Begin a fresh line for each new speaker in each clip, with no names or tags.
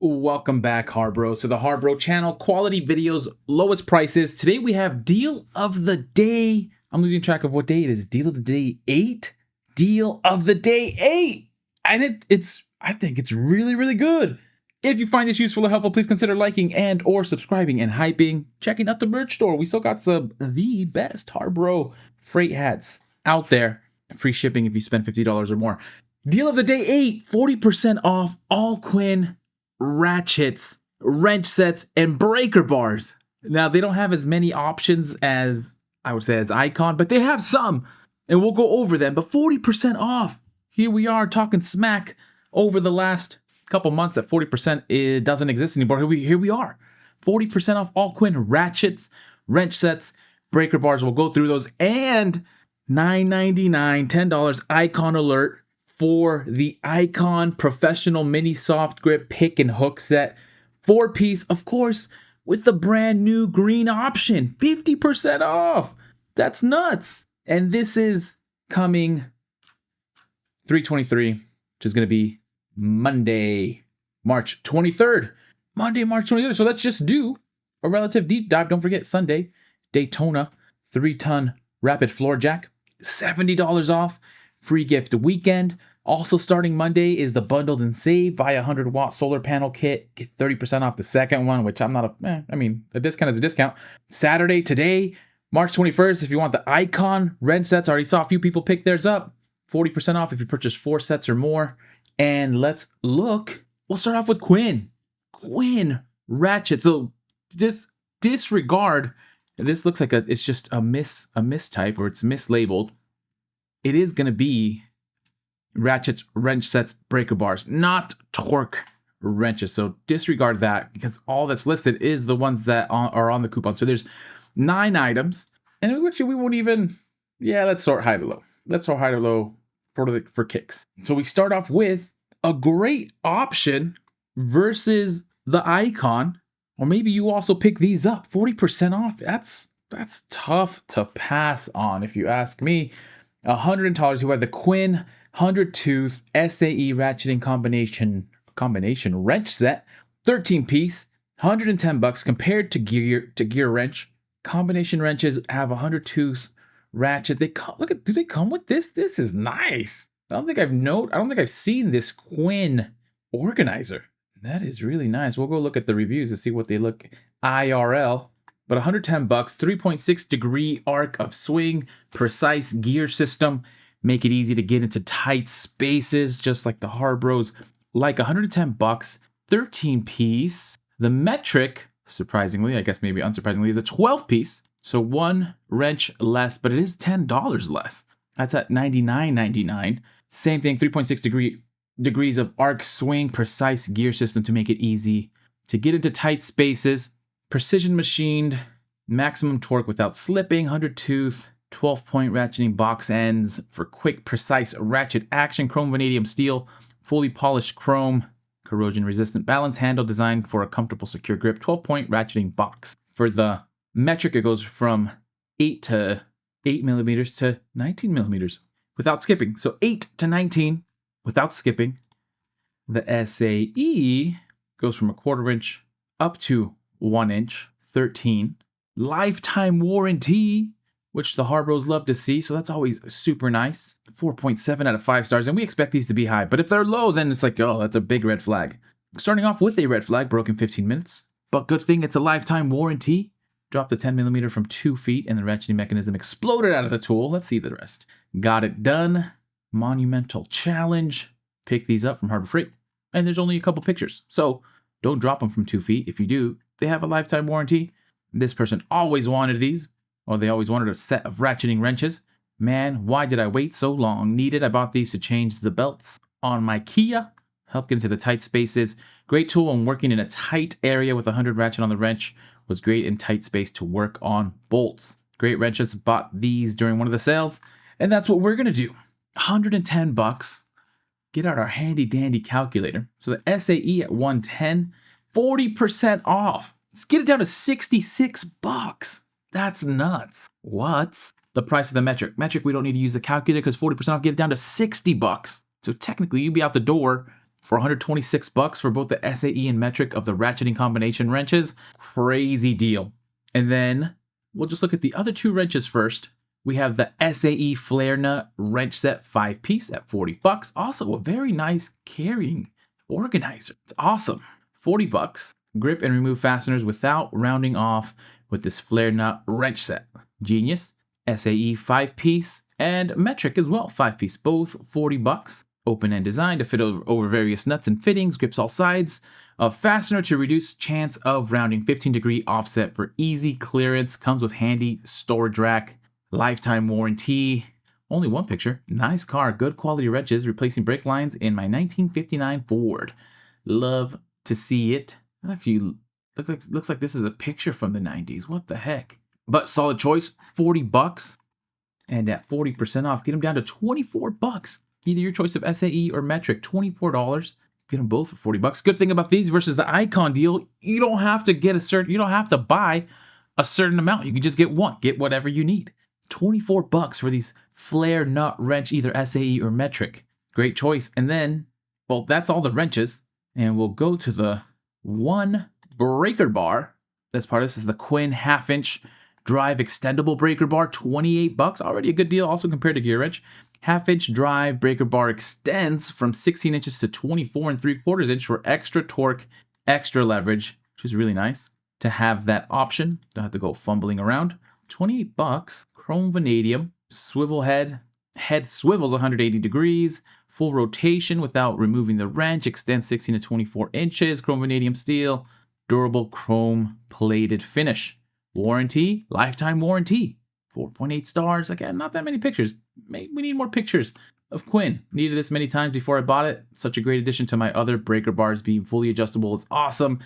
Welcome back, HARBRO, to the HARBRO channel. Quality videos, lowest prices. Today we have deal of the day. I'm losing track of what day it is. Deal of the day 8? Deal of the day 8! And I think it's really, really good. If you find this useful or helpful, please consider liking and or subscribing and hyping. Checking out the merch store. We still got some of the best HARBRO freight hats out there. Free shipping if you spend $50 or more. Deal of the day 8, 40% off all Quinn ratchets, wrench sets, and breaker bars. Now, they don't have as many options as, I would say, as Icon, but they have some, and we'll go over them. But 40% off. Here we are talking smack over the last couple months that 40% it doesn't exist anymore. Here we are. 40% off all Quinn ratchets, wrench sets, breaker bars. We'll go through those. And $9.99, $10 Icon alert for the Icon Professional Mini Soft Grip Pick and Hook Set. 4-piece, of course, with the brand new green option. 50% off. That's nuts. And this is coming 3/23, which is going to be Monday, March 23rd. Monday, March 23rd. So let's just do a relative deep dive. Don't forget, Sunday, Daytona 3-ton rapid floor jack. $70 off. Free gift weekend. Also starting Monday is the bundled and save. Buy a 100-watt solar panel kit. Get 30% off the second one, which I'm not a discount is a discount. Saturday, today, March 21st, if you want the Icon wrench sets, I already saw a few people pick theirs up. 40% off if you purchase 4 sets or more. And let's look. We'll start off with Quinn. Quinn ratchet. So just disregard. This looks like it's just a mistype, or it's mislabeled. It is going to be ratchets, wrench sets, breaker bars, not torque wrenches. So disregard that, because all that's listed is the ones that are on the coupon. So there's 9 items, and which we won't even. Yeah, let's sort high to low. Let's sort high to low for kicks. So we start off with a great option versus the Icon, or maybe you also pick these up. 40% off. That's tough to pass on, if you ask me. $100. You have the Quinn 100-tooth SAE ratcheting combination wrench set, 13-piece, $110 compared to gear wrench. Combination wrenches have a 100-tooth ratchet. Do they come with this? This is nice. I don't think I've seen this Quinn organizer. That is really nice. We'll go look at the reviews to see what they look IRL. But $110, 3.6 degree arc of swing, precise gear system, make it easy to get into tight spaces, just like the HARBROs. Like $110, 13-piece. The metric, surprisingly, I guess maybe unsurprisingly, is a 12-piece. So 1 wrench less, but it is $10 less. That's at $99.99. Same thing, 3.6 degrees of arc swing, precise gear system to make it easy to get into tight spaces. Precision machined, maximum torque without slipping, 100-tooth, 12-point ratcheting box ends for quick, precise ratchet action, chrome vanadium steel, fully polished chrome, corrosion-resistant balance handle designed for a comfortable, secure grip, 12-point ratcheting box. For the metric, it goes from 8 millimeters to 19 millimeters without skipping. So 8 to 19 without skipping. The SAE goes from a 1/4 inch up to 1 inch, 13. Lifetime warranty, which the HARBROs love to see, so that's always super nice. 4.7 out of 5 stars, and we expect these to be high. But if they're low, then it's like, oh, that's a big red flag. Starting off with a red flag, broke in 15 minutes. But good thing it's a lifetime warranty. Dropped the 10 millimeter from 2 feet, and the ratcheting mechanism exploded out of the tool. Let's see the rest. Got it done. Monumental challenge. Pick these up from Harbor Freight. And there's only a couple pictures, so don't drop them from 2 feet. If you do, they have a lifetime warranty. This person always wanted these, or they always wanted a set of ratcheting wrenches. Man, why did I wait so long? I bought these to change the belts on my Kia. Help get into the tight spaces. Great tool when working in a tight area with 100 ratchet on the wrench. Was great in tight space to work on bolts. Great wrenches. Bought these during one of the sales. And that's what we're going to do. $110. Get out our handy dandy calculator. So the SAE at 110, 40% off. Let's get it down to $66. That's nuts. What's the price of the metric? Metric, we don't need to use a calculator because 40% off, get it down to $60. So technically, you'd be out the door for 126 bucks for both the SAE and metric of the ratcheting combination wrenches. Crazy deal. And then we'll just look at the other two wrenches first. We have the SAE flare nut wrench set 5-piece at 40 bucks. Also a very nice carrying organizer. It's awesome. 40 bucks. Grip and remove fasteners without rounding off with this flare nut wrench set. Genius. SAE 5-piece and metric as well 5-piece. Both 40 bucks. Open-end design to fit over various nuts and fittings. Grips all sides. A fastener to reduce chance of rounding. 15-degree offset for easy clearance. Comes with handy storage rack. Lifetime warranty. Only one picture. Nice car. Good quality wrenches. Replacing brake lines in my 1959 Ford. Love to see it. Actually, looks like this is a picture from the 90s. What the heck? But solid choice. 40 bucks. And at 40% off, get them down to 24 bucks. Either your choice of SAE or metric. $24. Get them both for 40 bucks. Good thing about these versus the Icon deal, you don't have to get you don't have to buy a certain amount. You can just get one. Get whatever you need. 24 bucks for these flare nut wrench, either SAE or metric. Great choice. And then, well, that's all the wrenches. And we'll go to the one breaker bar. That's part of this is the Quinn 1/2-inch drive extendable breaker bar. 28 bucks. Already a good deal also compared to Gear Wrench. 1/2-inch drive breaker bar extends from 16 inches to 24 3/4 inch for extra torque, extra leverage, which is really nice to have that option. Don't have to go fumbling around. 28 bucks. Chrome vanadium, swivel head swivels 180 degrees, full rotation without removing the wrench, extends 16 to 24 inches, chrome vanadium steel, durable chrome plated finish. Warranty, lifetime warranty, 4.8 stars. Again, not that many pictures. We need more pictures of Quinn. Needed this many times before I bought it. Such a great addition to my other breaker bars. Being fully adjustable is awesome.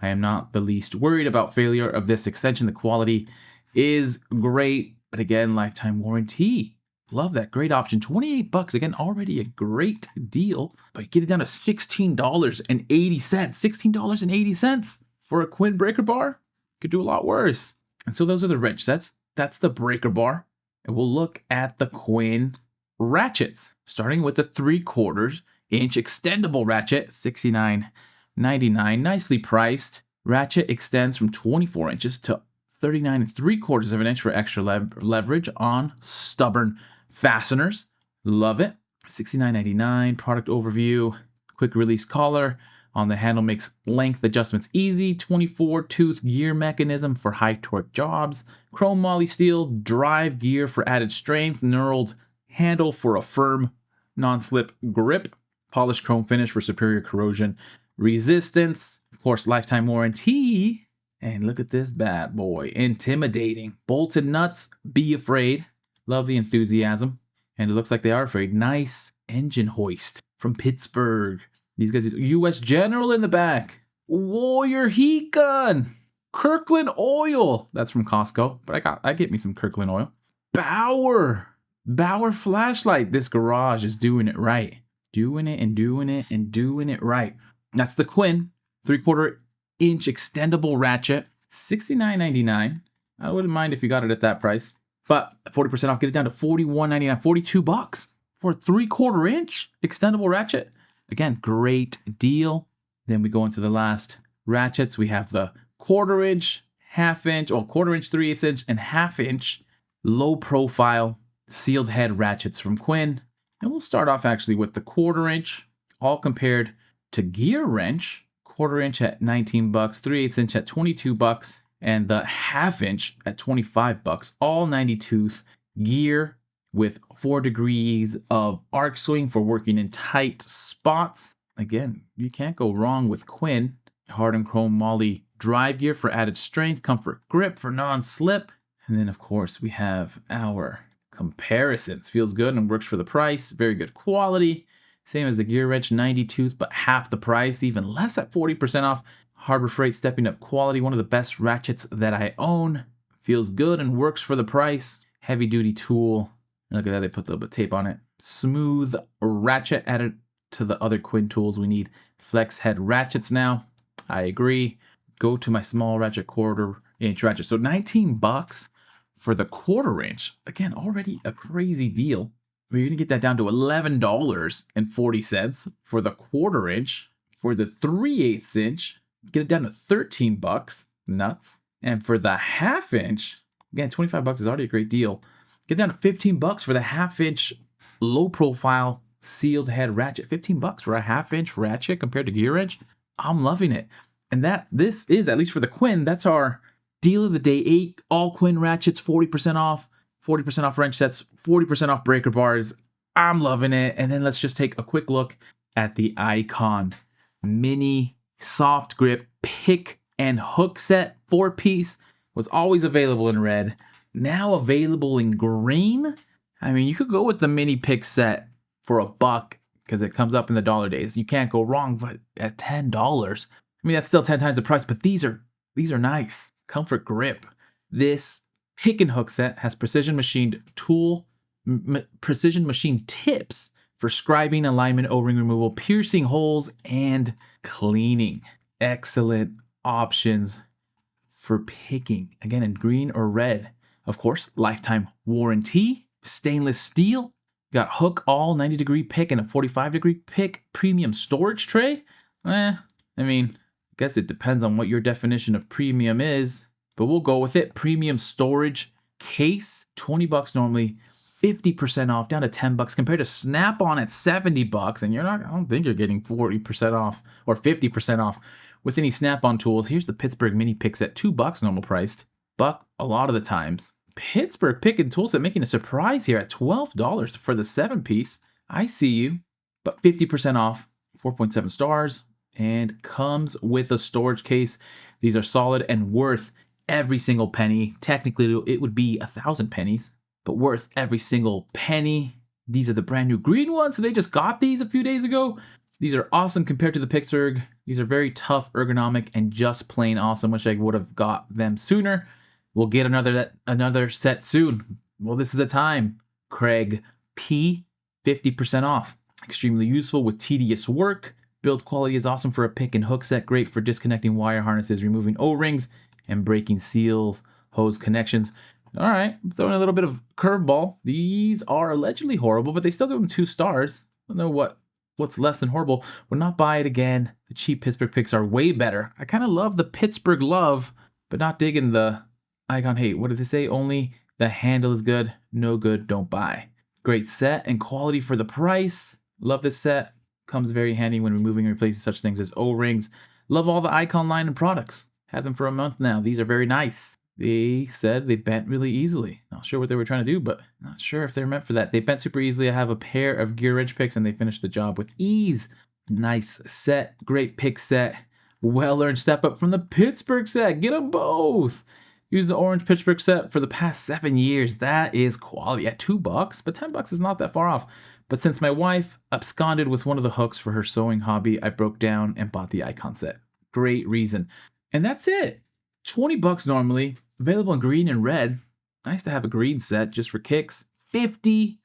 I am not the least worried about failure of this extension. The quality is great. But again, lifetime warranty. Love that. Great option. 28 bucks. Again, already a great deal. But you get it down to $16.80. $16.80 for a Quinn breaker bar. Could do a lot worse. And so those are the wrench sets. That's the breaker bar. And we'll look at the Quinn ratchets. Starting with the 3/4-inch extendable ratchet. $69.99. Nicely priced. Ratchet extends from 24 inches to 39 3/4 inch for extra leverage on stubborn fasteners. Love it. $69.99. Product overview. Quick release collar on the handle makes length adjustments easy. 24-tooth gear mechanism for high torque jobs. Chrome moly steel drive gear for added strength. Knurled handle for a firm non-slip grip. Polished chrome finish for superior corrosion resistance. Of course, lifetime warranty. And look at this bad boy. Intimidating. Bolted nuts. Be afraid. Love the enthusiasm. And it looks like they are afraid. Nice engine hoist from Pittsburgh. These guys, U.S. General in the back. Warrior heat gun. Kirkland oil. That's from Costco. But I get me some Kirkland oil. Bauer flashlight. This garage is doing it right. Doing it and doing it and doing it right. That's the Quinn 3/4-inch extendable ratchet, $69.99. I wouldn't mind if you got it at that price, but 40% off, get it down to $41.99, 42 bucks for a 3/4-inch extendable ratchet. Again, great deal. Then we go into the last ratchets. We have the 1/4-inch, 1/2-inch, or 1/4-inch, 3/8 inch, and 1/2-inch low profile sealed head ratchets from Quinn. And we'll start off actually with the 1/4-inch, all compared to Gear Wrench. 1/4-inch at 19 bucks, 3/8 inch at 22 bucks, and the 1/2-inch at 25 bucks. All 90-tooth gear with 4 degrees of arc swing for working in tight spots. Again, you can't go wrong with Quinn. Hardened chrome moly drive gear for added strength, comfort grip for non-slip. And then of course we have our comparisons. Feels good and works for the price. Very good quality. Same as the Gear Wrench, 90-tooth, but half the price, even less at 40% off. Harbor Freight stepping up quality, one of the best ratchets that I own. Feels good and works for the price. Heavy duty tool. Look at that, they put a little bit of tape on it. Smooth ratchet added to the other Quinn tools. We need flex head ratchets now. I agree. Go to my small ratchet 1/4-inch ratchet. So 19 bucks for the 1/4-inch. Again, already a crazy deal. You're going to get that down to $11.40 for the 1/4 inch. For the 3/8 inch, get it down to $13. Nuts. And for the 1/2 inch, again, $25 is already a great deal. Get down to $15 for the 1/2 inch low profile sealed head ratchet. $15 for a 1/2 inch ratchet compared to gear edge. I'm loving it. And this is, at least for the Quinn, that's our deal of the day. 8 all Quinn ratchets, 40% off. 40% off wrench sets, 40% off breaker bars. I'm loving it. And then let's just take a quick look at the Icon mini soft grip pick and hook set. 4-piece. Was always available in red. Now available in green. I mean, you could go with the mini pick set for $1 because it comes up in the dollar days. You can't go wrong, but at $10, I mean, that's still 10 times the price, but these are nice. Comfort grip. This pick and hook set has precision machined precision machine tips for scribing, alignment, O-ring removal, piercing holes, and cleaning. Excellent options for picking. Again, in green or red. Of course, lifetime warranty. Stainless steel. Got hook all 90-degree pick and a 45-degree pick. Premium storage tray. I mean, I guess it depends on what your definition of premium is, but we'll go with it. Premium storage case, $20 normally, 50% off, down to $10 compared to Snap-on at $70. And I don't think you're getting 40% off or 50% off with any Snap-on tools. Here's the Pittsburgh mini picks at $2 normal priced, but a lot of the times. Pittsburgh pick and tool set making a surprise here at $12 for the 7-piece. I see you, but 50% off, 4.7 stars, and comes with a storage case. These are solid and worth every single penny. Technically, it would be 1,000 pennies, but worth every single penny. These are the brand new green ones. So they just got these a few days ago. These are awesome compared to the Pittsburgh. These are very tough, ergonomic, and just plain awesome. Wish I would have got them sooner. We'll get another set soon. Well, this is the time. Craig P, 50% off. Extremely useful with tedious work. Build quality is awesome for a pick and hook set. Great for disconnecting wire harnesses, removing O-rings, and breaking seals, hose connections. All right, I'm throwing a little bit of curveball. These are allegedly horrible, but they still give them 2 stars. I don't know what's less than horrible. Would not buy it again. The cheap Pittsburgh picks are way better. I kind of love the Pittsburgh love, but not digging the Icon hate. What did they say? Only the handle is good. No good, don't buy. Great set and quality for the price. Love this set. Comes very handy when removing and replacing such things as O-rings. Love all the Icon line and products. Had them for a month now. These are very nice. They said they bent really easily. Not sure what they were trying to do, but not sure if they're meant for that. They bent super easily. I have a pair of gear edge picks and they finished the job with ease. Nice set. Great pick set. Well-earned step up from the Pittsburgh set. Get them both. Use the orange Pittsburgh set for the past 7 years. That is quality at $2, but $10 is not that far off. But since my wife absconded with one of the hooks for her sewing hobby, I broke down and bought the Icon set. Great reason. And that's it. $20 normally. Available in green and red. Nice to have a green set just for kicks. 50%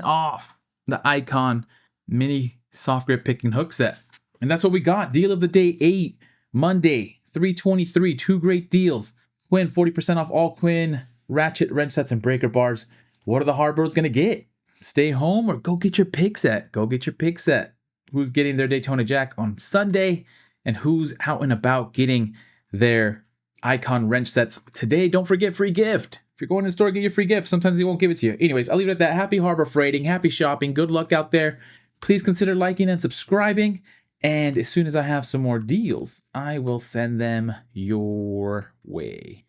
off the Icon mini soft grip pick and hook set. And that's what we got. Deal of the day 8. Monday, $3.23. 2 great deals. Quinn, 40% off all Quinn ratchet wrench sets and breaker bars. What are the HARBROs going to get? Stay home or go get your pick set. Go get your pick set. Who's getting their Daytona Jack on Sunday? And who's out and about getting their Icon wrench sets today? Don't forget free gift. If you're going to the store, get your free gift. Sometimes they won't give it to you. Anyways, I'll leave it at that. Happy Harbor freighting. Happy shopping. Good luck out there. Please consider liking and subscribing. And as soon as I have some more deals, I will send them your way.